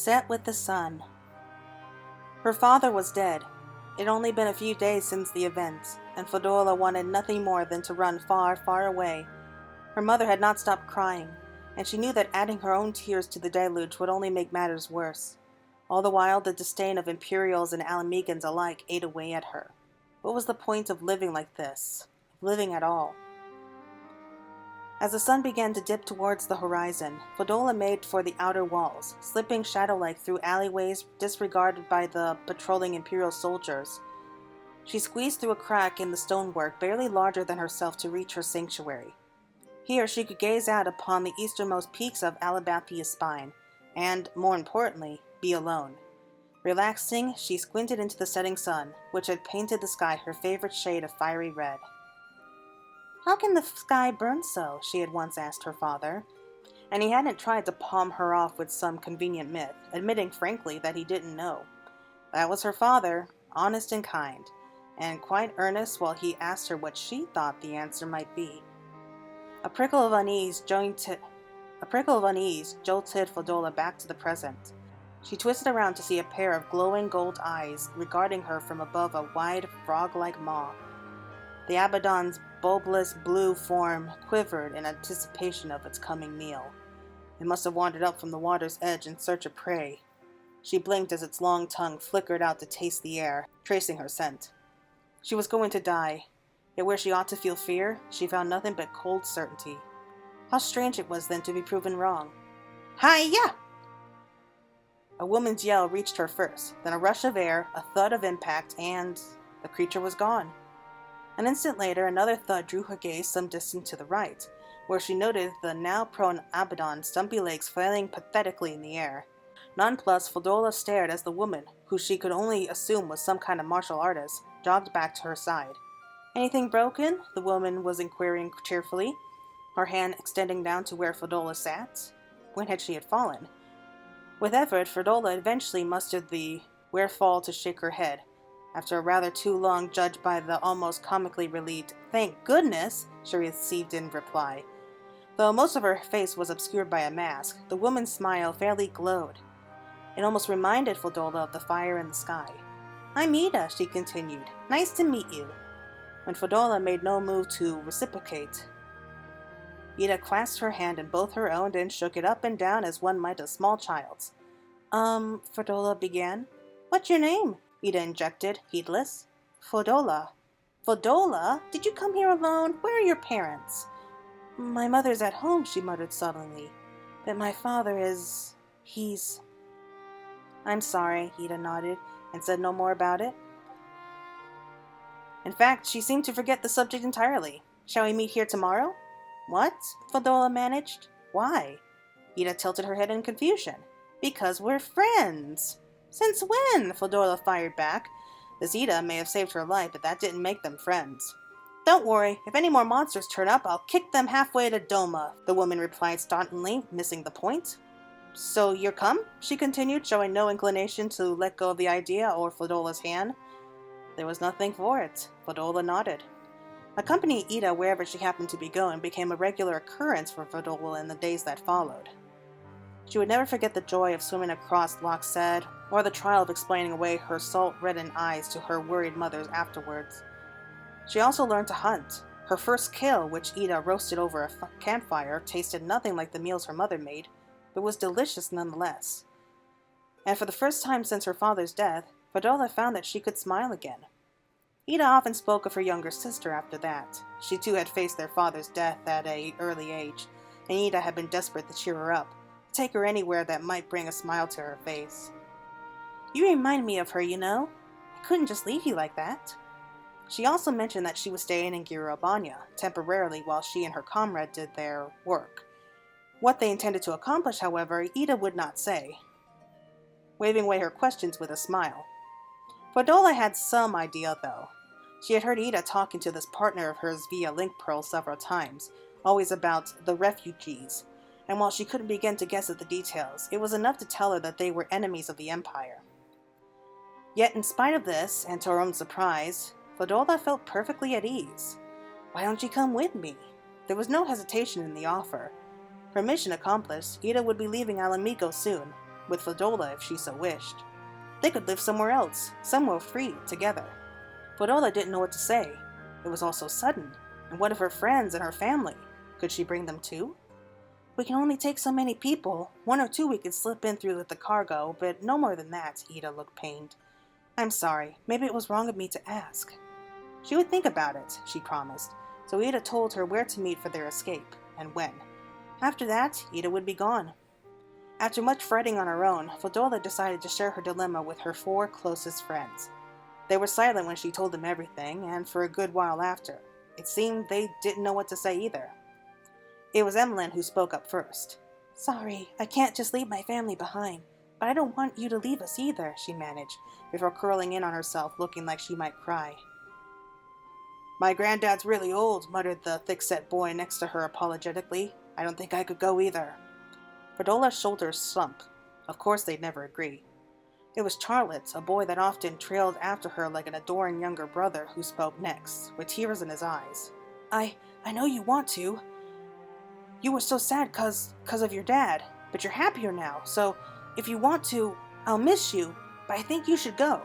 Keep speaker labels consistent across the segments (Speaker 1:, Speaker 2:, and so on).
Speaker 1: Set with the sun. Her father was dead. It had only been a few days since the event, and Fedora wanted nothing more than to run far, far away. Her mother had not stopped crying, and she knew that adding her own tears to the deluge would only make matters worse. All the while, the disdain of Imperials and Alamegans alike ate away at her. What was the point of living like this? Of living at all? As the sun began to dip towards the horizon, Fedora made for the outer walls, slipping shadow-like through alleyways disregarded by the patrolling Imperial soldiers. She squeezed through a crack in the stonework barely larger than herself to reach her sanctuary. Here she could gaze out upon the easternmost peaks of Alabathia's spine, and, more importantly, be alone. Relaxing, she squinted into the setting sun, which had painted the sky her favorite shade of fiery red. "How can the sky burn so?" she had once asked her father, and he hadn't tried to palm her off with some convenient myth, admitting frankly that he didn't know. That was her father, honest and kind, and quite earnest while he asked her what she thought the answer might be. A prickle of unease jolted Fedora back to the present. She twisted around to see a pair of glowing gold eyes regarding her from above a wide, frog-like maw. The Abaddon's bulbous blue form quivered in anticipation of its coming meal. It must have wandered up from the water's edge in search of prey. She blinked as its long tongue flickered out to taste the air, tracing her scent. She was going to die, yet where she ought to feel fear, she found nothing but cold certainty. How strange it was then to be proven wrong. "Hi-ya!" A woman's yell reached her first, then a rush of air, a thud of impact, and the creature was gone. An instant later, another thud drew her gaze some distance to the right, where she noted the now prone Abaddon's stumpy legs flailing pathetically in the air. Nonplussed, Fedora stared as the woman, who she could only assume was some kind of martial artist, jogged back to her side. "Anything broken?" the woman was inquiring cheerfully, her hand extending down to where Fedora sat. When had she fallen? With effort, Fedora eventually mustered the wherewithal to shake her head. After a rather too long judged by the almost comically relieved "Thank goodness," she received in reply. Though most of her face was obscured by a mask, the woman's smile fairly glowed. It almost reminded Fedora of the fire in the sky. "I'm Ida," she continued. "Nice to meet you." When Fedora made no move to reciprocate, Ida clasped her hand in both her own and shook it up and down as one might a small child's. Fedora began. "What's your name?" Ida injected, heedless. "Fedora." "Fedora? Did you come here alone? Where are your parents?" "My mother's at home," she muttered sullenly. "But my father he's—" "I'm sorry," Ida nodded, and said no more about it. In fact, she seemed to forget the subject entirely. "Shall we meet here tomorrow?" "What?" Fedora managed. "Why?" Ida tilted her head in confusion. "Because we're friends." "Since when?" Fedora fired back. This Ida may have saved her life, but that didn't make them friends. "Don't worry. If any more monsters turn up, I'll kick them halfway to Doma," the woman replied staunchly, missing the point. "So you're come?" she continued, showing no inclination to let go of the idea or Fedora's hand. There was nothing for it. Fedora nodded. Accompanying Ida wherever she happened to be going became a regular occurrence for Fedora in the days that followed. She would never forget the joy of swimming across Loch Sed, or the trial of explaining away her salt-reddened eyes to her worried mothers afterwards. She also learned to hunt. Her first kill, which Ida roasted over a campfire, tasted nothing like the meals her mother made, but was delicious nonetheless. And for the first time since her father's death, Fedora found that she could smile again. Ida often spoke of her younger sister after that. She too had faced their father's death at an early age, and Ida had been desperate to cheer her up, take her anywhere that might bring a smile to her face. "You remind me of her, you know. I couldn't just leave you like that." She also mentioned that she was staying in Girobanya, temporarily while she and her comrade did their work. What they intended to accomplish, however, Ida would not say, waving away her questions with a smile. Fedora had some idea, though. She had heard Ida talking to this partner of hers via link pearl several times, always about the refugees, and while she couldn't begin to guess at the details, it was enough to tell her that they were enemies of the Empire. Yet in spite of this, and to her own surprise, Fedora felt perfectly at ease. "Why don't you come with me?" There was no hesitation in the offer. Her mission accomplished, Ida would be leaving Alamigo soon. with Fadola if she so wished. They could live somewhere else, somewhere free, together. Fadola didn't know what to say. It was all so sudden. And what of her friends and her family? Could she bring them too? We can only take so many people. 1 or 2 we could slip in through with the cargo, but no more than that, Ida looked pained. I'm sorry. Maybe it was wrong of me to ask. She would think about it, she promised. So Ida told her where to meet for their escape, and when. After that, Ida would be gone. After much fretting on her own, Fadola decided to share her dilemma with her 4 closest friends. They were silent when she told them everything, and for a good while after. It seemed they didn't know what to say either. It was Emmeline who spoke up first. Sorry, I can't just leave my family behind, but I don't want you to leave us either, she managed, before curling in on herself, looking like she might cry. My granddad's really old, muttered the thick-set boy next to her apologetically. I don't think I could go either. Fadola's shoulders slumped. Of course they'd never agree. It was Charlotte, a boy that often trailed after her like an adoring younger brother, who spoke next, with tears in his eyes. I know you want to. You were so sad 'cause of your dad, but you're happier now, so if you want to, I'll miss you, but I think you should go.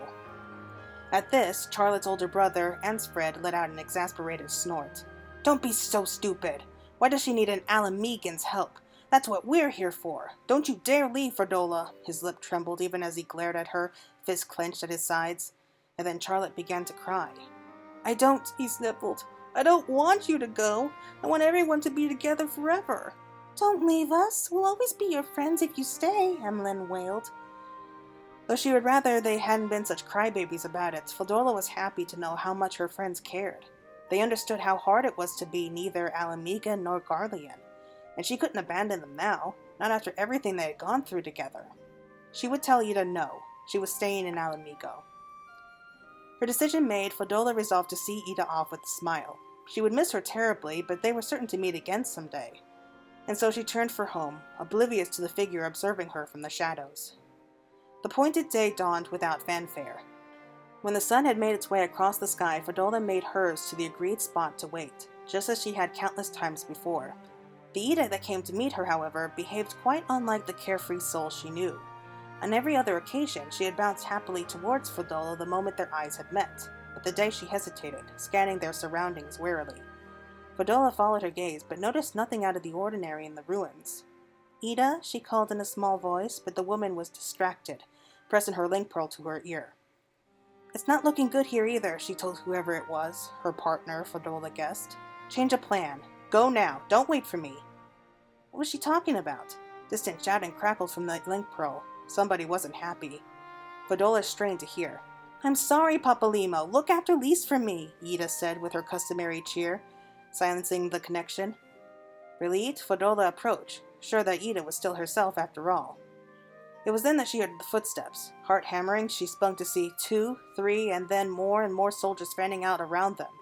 Speaker 1: At this, Charlotte's older brother, Ensfred, let out an exasperated snort. Don't be so stupid. Why does she need an Alamegan's help? That's what we're here for. Don't you dare leave, Fadola. His lip trembled even as he glared at her, fist clenched at his sides. And then Charlotte began to cry. I don't, he sniffled. I don't want you to go. I want everyone to be together forever. Don't leave us. We'll always be your friends if you stay, Emmeline wailed. Though she would rather they hadn't been such crybabies about it, Fadola was happy to know how much her friends cared. They understood how hard it was to be neither Alamegan nor Garlean, and she couldn't abandon them now, not after everything they had gone through together. She would tell Ida no, she was staying in Alamego. Her decision made, Fadola resolved to see Ida off with a smile. She would miss her terribly, but they were certain to meet again someday. And so she turned for home, oblivious to the figure observing her from the shadows. The appointed day dawned without fanfare. When the sun had made its way across the sky, Fadola made hers to the agreed spot to wait, just as she had countless times before. The Ida that came to meet her, however, behaved quite unlike the carefree soul she knew. On every other occasion, she had bounced happily towards Fadola the moment their eyes had met, but the day she hesitated, scanning their surroundings warily. Fadola followed her gaze, but noticed nothing out of the ordinary in the ruins. Ida, she called in a small voice, but the woman was distracted, pressing her link pearl to her ear. It's not looking good here either, she told whoever it was, her partner, Fadola guessed. Change of plan. Go now. Don't wait for me. What was she talking about? Distant shouting crackled from the link pearl. Somebody wasn't happy. Fadola strained to hear. I'm sorry, Papalimo. Look after Lise for me, Ida said with her customary cheer, silencing the connection. Relieved, Fadola approached, sure that Ida was still herself after all. It was then that she heard the footsteps. Heart hammering, she spun to see 2, 3, and then more and more soldiers fanning out around them.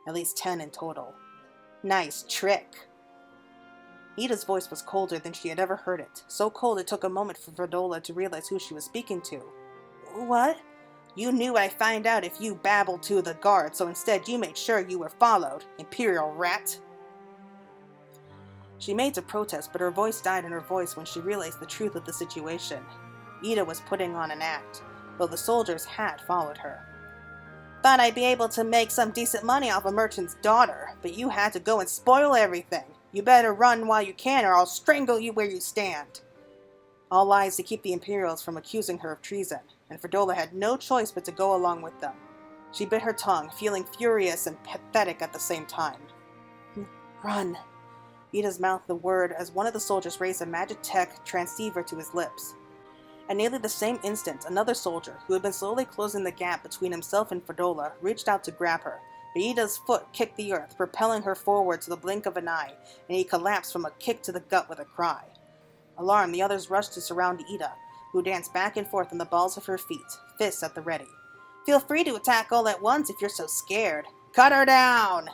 Speaker 1: At least 10 in total. Nice trick. Ida's voice was colder than she had ever heard it. So cold it took a moment for Fadola to realize who she was speaking to. What? You knew I'd find out if you babbled to the guard, so instead you made sure you were followed, Imperial rat. She made to protest, but her voice died in her voice when she realized the truth of the situation. Ida was putting on an act, though the soldiers had followed her. Thought I'd be able to make some decent money off a merchant's daughter, but you had to go and spoil everything. You better run while you can, or I'll strangle you where you stand. All lies to keep the Imperials from accusing her of treason, and Fadola had no choice but to go along with them. She bit her tongue, feeling furious and pathetic at the same time. Run. Ida's mouthed the word as one of the soldiers raised a Magitech transceiver to his lips. At nearly the same instant, another soldier, who had been slowly closing the gap between himself and Fadola, reached out to grab her, but Ida's foot kicked the earth, propelling her forward to the blink of an eye, and he collapsed from a kick to the gut with a cry. Alarmed, the others rushed to surround Ida, who danced back and forth on the balls of her feet, fists at the ready. Feel free to attack all at once if you're so scared. Cut her down!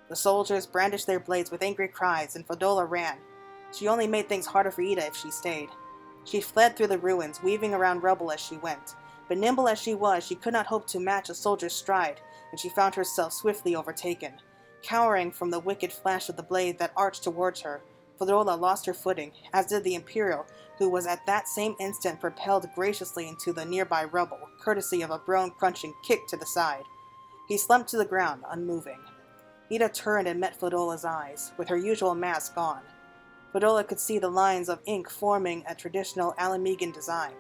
Speaker 1: The soldiers brandished their blades with angry cries, and Fadola ran. She only made things harder for Ida if she stayed. She fled through the ruins, weaving around rubble as she went. But nimble as she was, she could not hope to match a soldier's stride, and she found herself swiftly overtaken. Cowering from the wicked flash of the blade that arched towards her, Fedora lost her footing, as did the Imperial, who was at that same instant propelled graciously into the nearby rubble, courtesy of a bone-crunching kick to the side. He slumped to the ground, unmoving. Ida turned and met Fedola's eyes, with her usual mask gone. Fedora could see the lines of ink forming a traditional Alamegan design.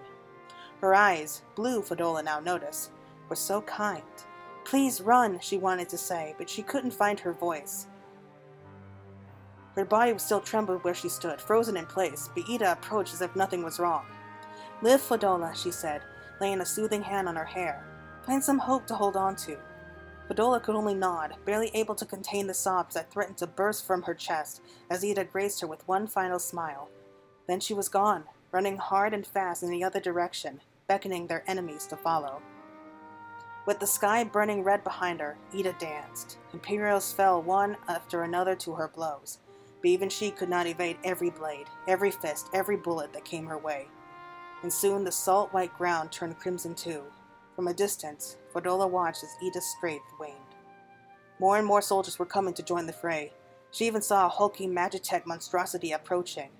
Speaker 1: Her eyes, blue Fedora now noticed, were so kind. "Please run," she wanted to say, but she couldn't find her voice. Her body was still trembled where she stood, frozen in place, but Ida approached as if nothing was wrong. "Live, Fedora," she said, laying a soothing hand on her hair. "Find some hope to hold on to." Fedora could only nod, barely able to contain the sobs that threatened to burst from her chest as Ida graced her with one final smile. Then she was gone, running hard and fast in the other direction, beckoning their enemies to follow. With the sky burning red behind her, Ida danced. Imperials fell one after another to her blows, but even she could not evade every blade, every fist, every bullet that came her way. And soon the salt-white ground turned crimson too. From a distance, Fedora watched as Ida's strength waned. More and more soldiers were coming to join the fray. She even saw a hulking Magitech monstrosity approaching,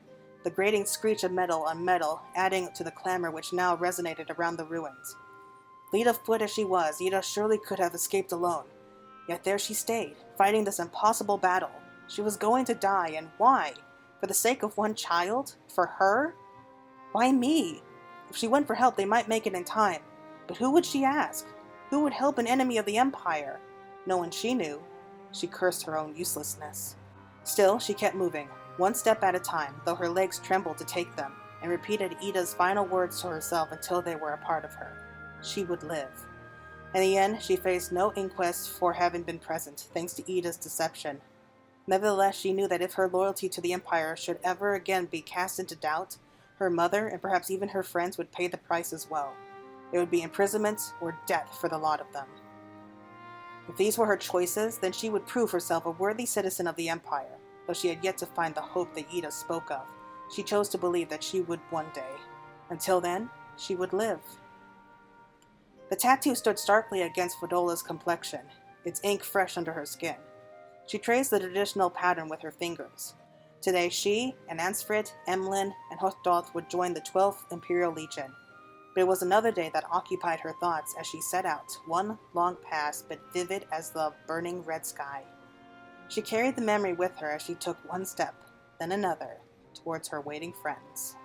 Speaker 1: the grating screech of metal on metal adding to the clamor which now resonated around the ruins. Fleet of foot as she was, Ida surely could have escaped alone. Yet there she stayed, fighting this impossible battle. She was going to die, and why? For the sake of one child? For her? Why me? If she went for help, they might make it in time. But who would she ask? Who would help an enemy of the Empire? No one she knew. She cursed her own uselessness. Still, she kept moving, one step at a time, though her legs trembled to take them, and repeated Ida's final words to herself until they were a part of her. She would live. In the end, she faced no inquest for having been present, thanks to Ida's deception. Nevertheless, she knew that if her loyalty to the Empire should ever again be cast into doubt, her mother, and perhaps even her friends, would pay the price as well. It would be imprisonment or death for the lot of them. If these were her choices, then she would prove herself a worthy citizen of the Empire, though she had yet to find the hope that Ida spoke of. She chose to believe that she would one day. Until then, she would live. The tattoo stood starkly against Fedora's complexion, its ink fresh under her skin. She traced the traditional pattern with her fingers. Today she, and Ansfrid, Emlyn, and Hotdoth would join the 12th Imperial Legion. But it was another day that occupied her thoughts as she set out, one long past but vivid as the burning red sky. She carried the memory with her as she took one step, then another, towards her waiting friends.